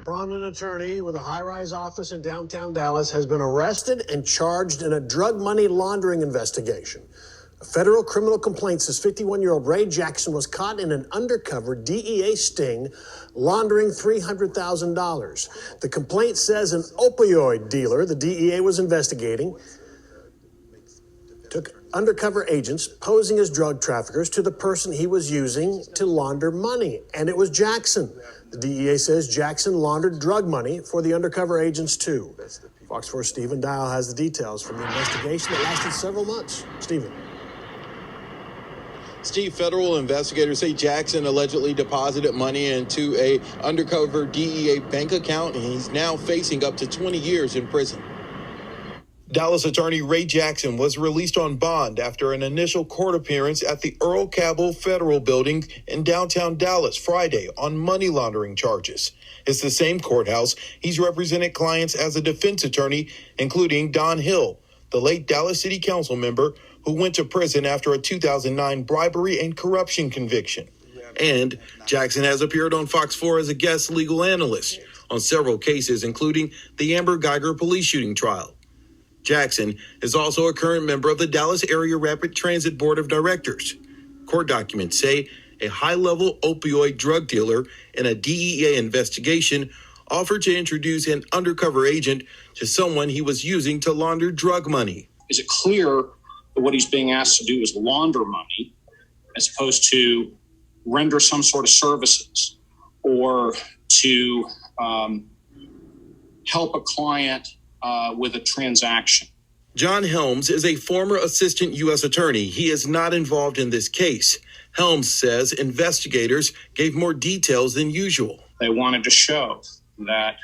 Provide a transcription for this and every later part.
prominent attorney with a high-rise office in downtown Dallas has been arrested and charged in a drug money laundering investigation. A federal criminal complaint says 51-year-old Ray Jackson was caught in an undercover DEA sting laundering $300,000. The complaint says an opioid dealer the DEA was investigating took undercover agents posing as drug traffickers to the person he was using to launder money, and it was Jackson. The DEA says Jackson laundered drug money for the undercover agents too. Fox 4 Stephen Dial has the details from the investigation that lasted several months. Stephen. Steve, federal investigators say Jackson allegedly deposited money into a undercover DEA bank account, and he's now facing up to 20 years in prison. Dallas attorney Ray Jackson was released on bond after an initial court appearance at the Earl Cabell Federal Building in downtown Dallas Friday on money laundering charges. It's the same courthouse he's represented clients as a defense attorney, including Don Hill, the late Dallas City Council member who went to prison after a 2009 bribery and corruption conviction. And Jackson has appeared on Fox 4 as a guest legal analyst on several cases, including the Amber Geiger police shooting trial. Jackson is also a current member of the Dallas Area Rapid Transit Board of Directors. Court documents say a high-level opioid drug dealer in a DEA investigation offered to introduce an undercover agent to someone he was using to launder drug money. Is it clear that what he's being asked to do is launder money as opposed to render some sort of services or to help a client with a transaction? John Helms is a former assistant U.S. attorney. He is not involved in this case. Helms says investigators gave more details than usual. They wanted to show that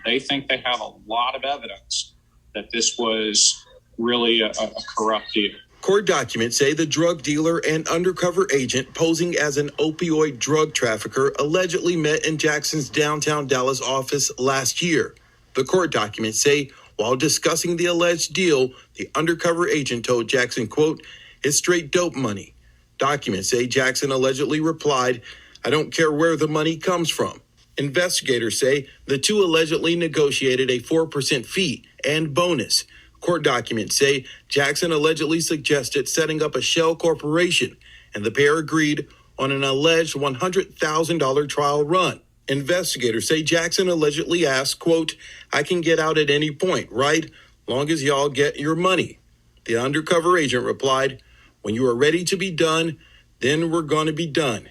they think they have a lot of evidence that this was really a corrupt deal. Court documents say the drug dealer and undercover agent posing as an opioid drug trafficker allegedly met in Jackson's downtown Dallas office last year. The court documents say while discussing the alleged deal, the undercover agent told Jackson, quote, "It's straight dope money." Documents say Jackson allegedly replied, "I don't care where the money comes from." Investigators say the two allegedly negotiated a 4% fee and bonus. Court documents say Jackson allegedly suggested setting up a shell corporation, and the pair agreed on an alleged $100,000 trial run. Investigators say Jackson allegedly asked, quote, "I can get out at any point, right? Long as y'all get your money." The undercover agent replied, "When you are ready to be done, then we're going to be done."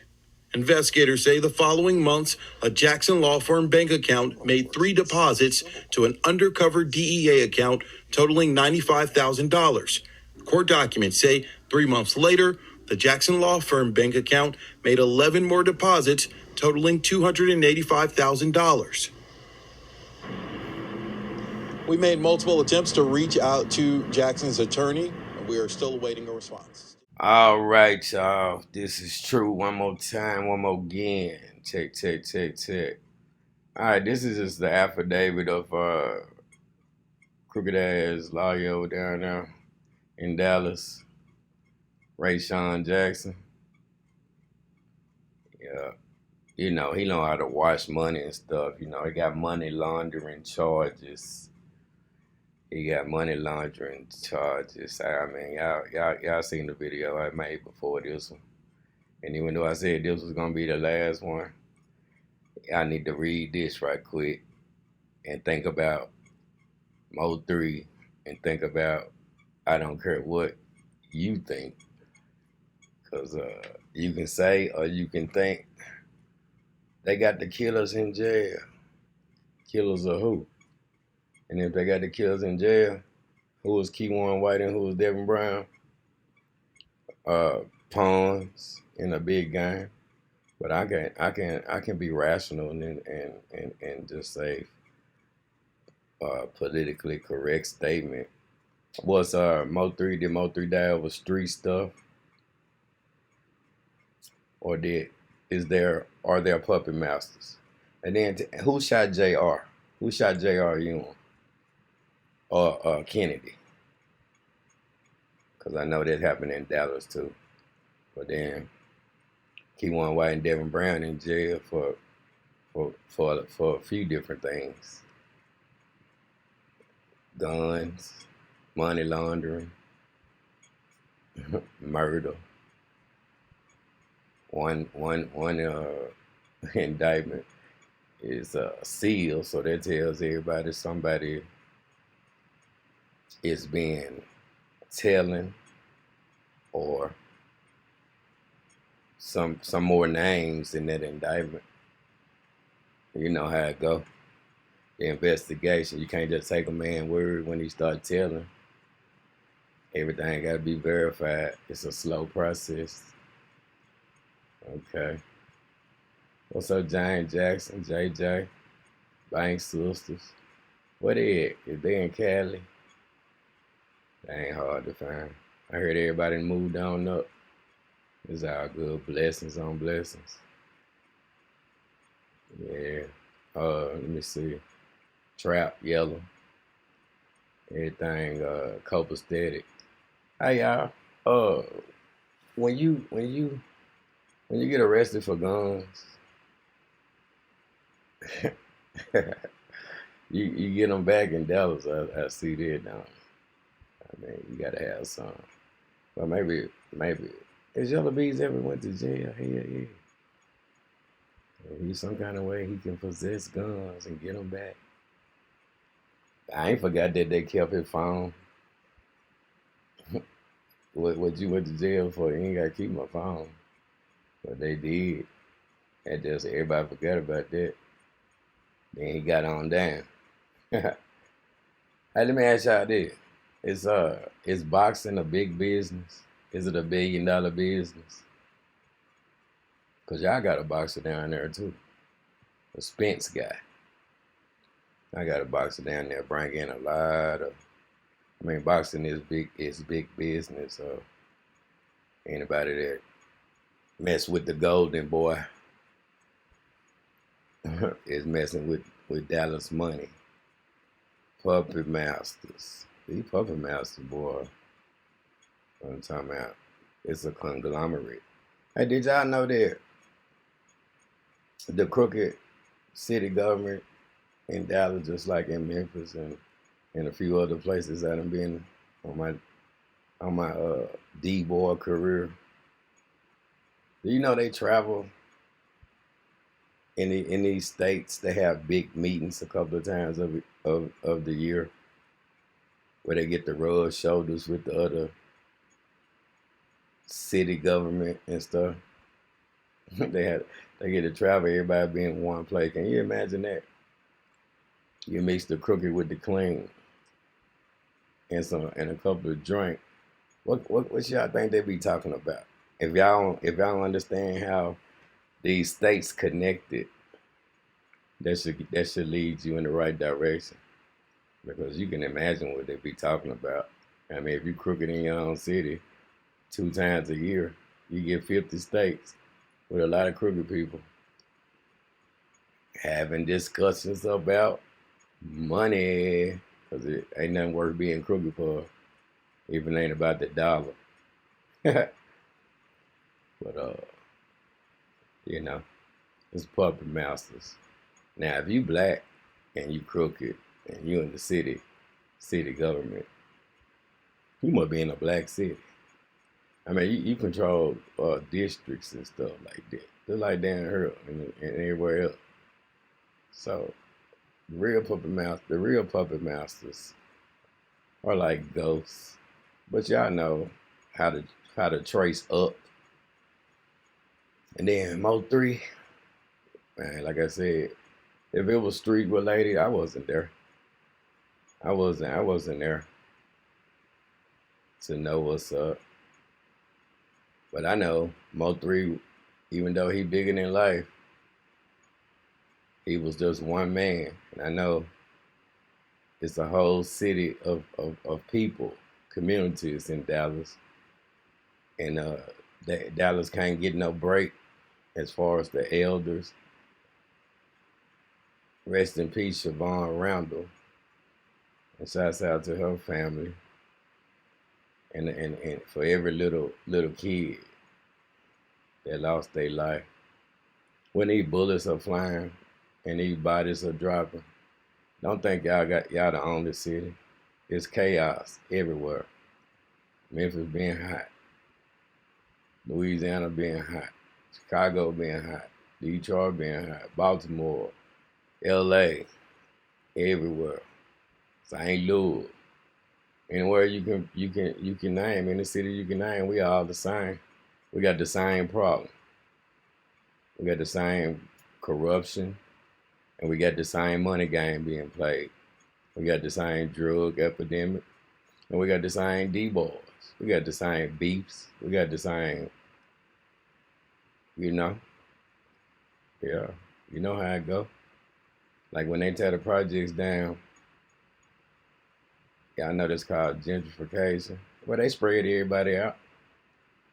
Investigators say the following months, a Jackson law firm bank account made 3 deposits to an undercover DEA account totaling $95,000. Court documents say 3 months later, the Jackson law firm bank account made 11 more deposits totaling $285,000. We made multiple attempts to reach out to Jackson's attorney, and we are still awaiting a response. All right, y'all. This is True. One more time, one more again. Check. All right, this is just the affidavit of crooked ass lawyer over down there in Dallas, Ray Sean Jackson. Yeah. You know, he know how to wash money and stuff. You know, he got money laundering charges. I mean, y'all seen the video I made before this one. And even though I said this was gonna be the last one, I need to read this right quick and think about MO3 and think about I don't care what you think. Because you can say or you can think they got the killers in jail. Killers of who? And if they got the killers in jail, who was Kewon and who was Devin Brown? Pawns in a big game. But I can be rational and just say politically correct statement. Was MO3, did MO3 die over street stuff? Or are there puppet masters? And then who shot JR? Who shot JR Ewing? Or Kennedy? Because I know that happened in Dallas too. But then Kewon and Devin Brown in jail for for a few different things: guns, money laundering, murder. One indictment is sealed, so that tells everybody somebody is being telling, or some more names in that indictment. You know how it go. The investigation, you can't just take a man's word when he start telling. Everything got to be verified. It's a slow process. Okay. What's up, Giant Jackson, JJ, Bank Sisters? Where they at? If they in Cali, they ain't hard to find. I heard everybody moved on up. It's all good. Blessings on blessings. Yeah. Let me see. Trap, yellow. Everything copacetic. Hey y'all. When you get arrested for guns, you get them back in Dallas. I see that now. I mean, you gotta have some. But maybe has Yellow Bees ever went to jail? Hell yeah. He's some kind of way he can possess guns and get them back. I ain't forgot that they kept his phone. What you went to jail for? You ain't gotta keep my phone. But they did. And just everybody forgot about that. Then he got on down. Hey, let me ask y'all this. Is boxing a big business? Is it $1 billion business? Cause y'all got a boxer down there too. A Spence guy. I got a boxer down there bring in a lot of, boxing is big business. Anybody that mess with the golden boy is messing with Dallas money. Puppet masters. These puppet masters, boy. What I'm talking about. It's a conglomerate. Hey, did y'all know that the crooked city government in Dallas, just like in Memphis and a few other places that I've been on my D-boy career, do you know they travel in these states? They have big meetings a couple of times of the year where they get to rub shoulders with the other city government and stuff. They get to travel, everybody be in one place. Can you imagine that? You mix the crooked with the clean and a couple of drink. What y'all think they be talking about? If y'all don't understand how these states connected, that should lead you in the right direction. Because you can imagine what they be talking about. I mean, if you crooked in your own city 2 times a year, you get 50 states with a lot of crooked people having discussions about money, because it ain't nothing worth being crooked for if it ain't about the dollar. But it's puppet masters. Now, if you black and you crooked and you in the city government, you must be in a black city. I mean, you control districts and stuff like that, just like down here and everywhere else. So the real puppet masters are like ghosts. But y'all know how to trace up. And then MO3, man, like I said, if it was street related, I wasn't there. I wasn't there to know what's up. But I know MO3, even though he bigger than life, he was just one man. And I know it's a whole city of people, communities in Dallas. And Dallas can't get no break as far as the elders. Rest in peace, Siobhan Randall. And shouts out to her family. And for every little kid that lost their life. When these bullets are flying and these bodies are dropping. Don't think y'all the only city. It's chaos everywhere. Memphis being hot, Louisiana being hot, Chicago being hot, Detroit being hot, Baltimore, LA, everywhere. St. Louis. Anywhere you can name, any city you can name, we all the same. We got the same problem. We got the same corruption, and we got the same money game being played. We got the same drug epidemic, and we got the same D-boys. We got the same beefs. We got the same, yeah, you know how it go. Like when they tear the projects down, y'all know that's called gentrification. Well, they spread everybody out.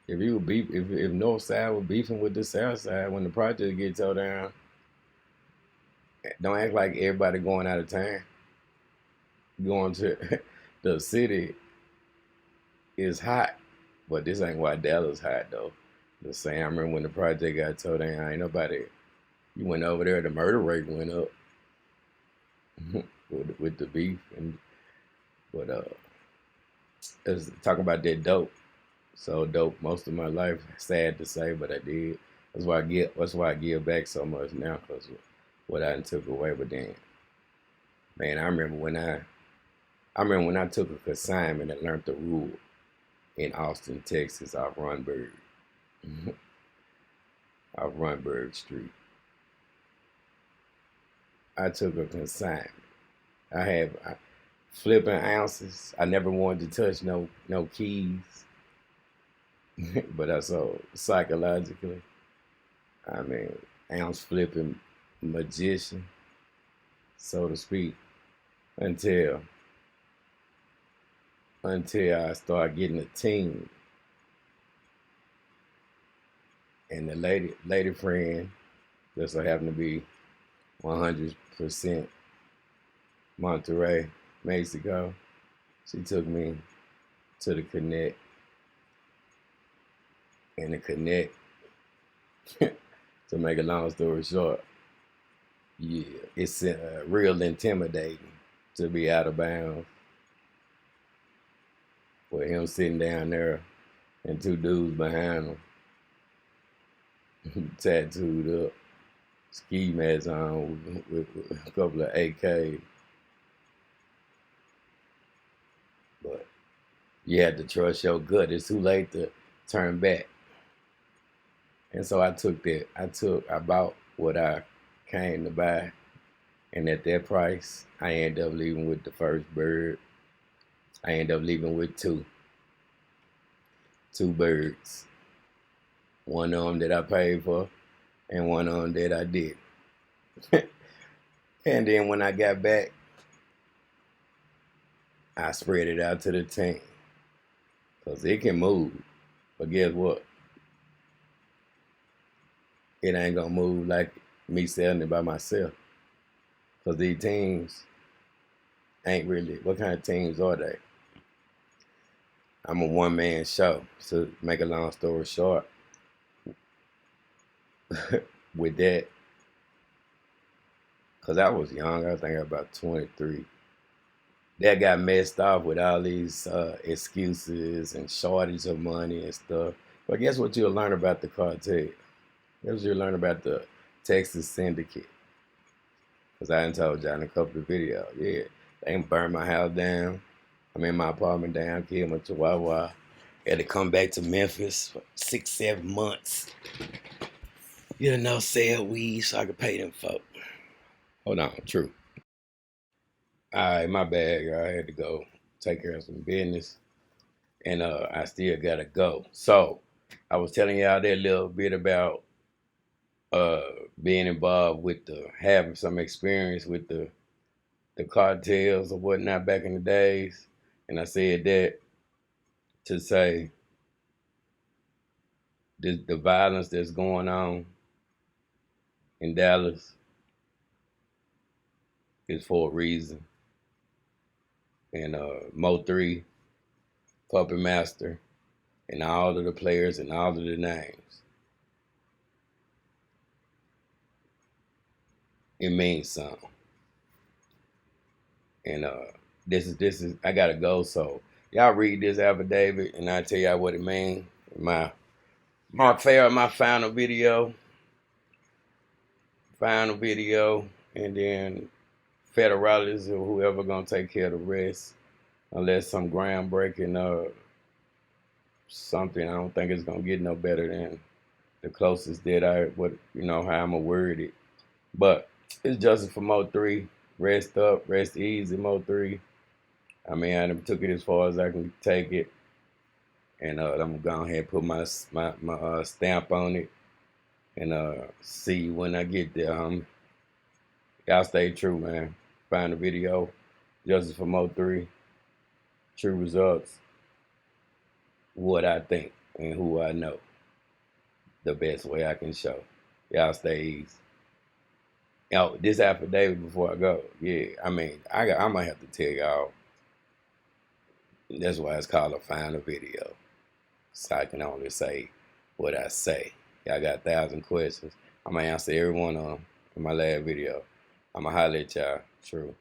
If North Side was beefing with the South Side when the project gets tore down, don't act like everybody going out of town. Going to the city is hot, but this ain't why Dallas hot though. The same. I remember when the project got tore down, ain't nobody. You went over there, the murder rate went up with the beef, but talking about that dope. So dope most of my life. Sad to say, but I did. That's why I give back so much now, because what I took away. But then, man, I remember when I took a consignment and learned the rule in Austin, Texas, off Runberg Street. I took a consignment. I flipping ounces. I never wanted to touch no keys. But I saw psychologically, I mean, ounce flipping magician, so to speak, until I started getting a team. And the lady friend, just so happened to be 100% Monterrey, Mexico, she took me to the Connect. And the Connect, to make a long story short, yeah, it's real intimidating to be out of bounds with him sitting down there and two dudes behind him, tattooed up, ski masks on with a couple of AKs. But you had to trust your gut. It's too late to turn back. And so I bought what I came to buy. And at that price, I ended up leaving with the first bird. I ended up leaving with two birds. One of them that I paid for and one of them that I did. And then when I got back, I spread it out to the team. Because it can move. But guess what? It ain't gonna move like me selling it by myself. Because these teams ain't really, what kind of teams are they? I'm a one-man show. So make a long story short, with that, because I was young, I think about 23. That got messed off with all these excuses and shortage of money and stuff. But guess what you'll learn about the cartel? Guess what you'll learn about the Texas syndicate? Because I done told y'all in a couple of videos. Yeah, they can burn my house down. I'm in my apartment down, killed my chihuahua. Had to come back to Memphis for 6-7 months. You know, sell weed so I could pay them folk. Hold on, true. All right, my bad, girl. I had to go take care of some business. And I still got to go. So, I was telling y'all that little bit about being involved with having some experience with the cartels or whatnot back in the days. And I said that to say the violence that's going on in Dallas is for a reason. And MO3, Puppet Master, and all of the players and all of the names. it means something. And this is I gotta go. So y'all read this affidavit, and I tell y'all what it means. My final video, and then federalists or whoever gonna take care of the rest, unless some groundbreaking something. I don't think it's gonna get no better than the closest that how I'ma word it. But it's justice for MO3. Rest up, rest easy, MO3. I mean, I done took it as far as I can take it, and I'm gonna go ahead and put my stamp on it, and see you when I get there. Y'all stay true, man. Find the video, justice for MO3, true results, what I think and who I know, the best way I can show. Y'all stay easy. Yo, this affidavit before I go, yeah, I mean, I might have to tell y'all. That's why it's called a final video. So I can only say what I say. Y'all got 1,000 questions. I'm going to answer every one of them in my last video. I'm going to holler at y'all. True.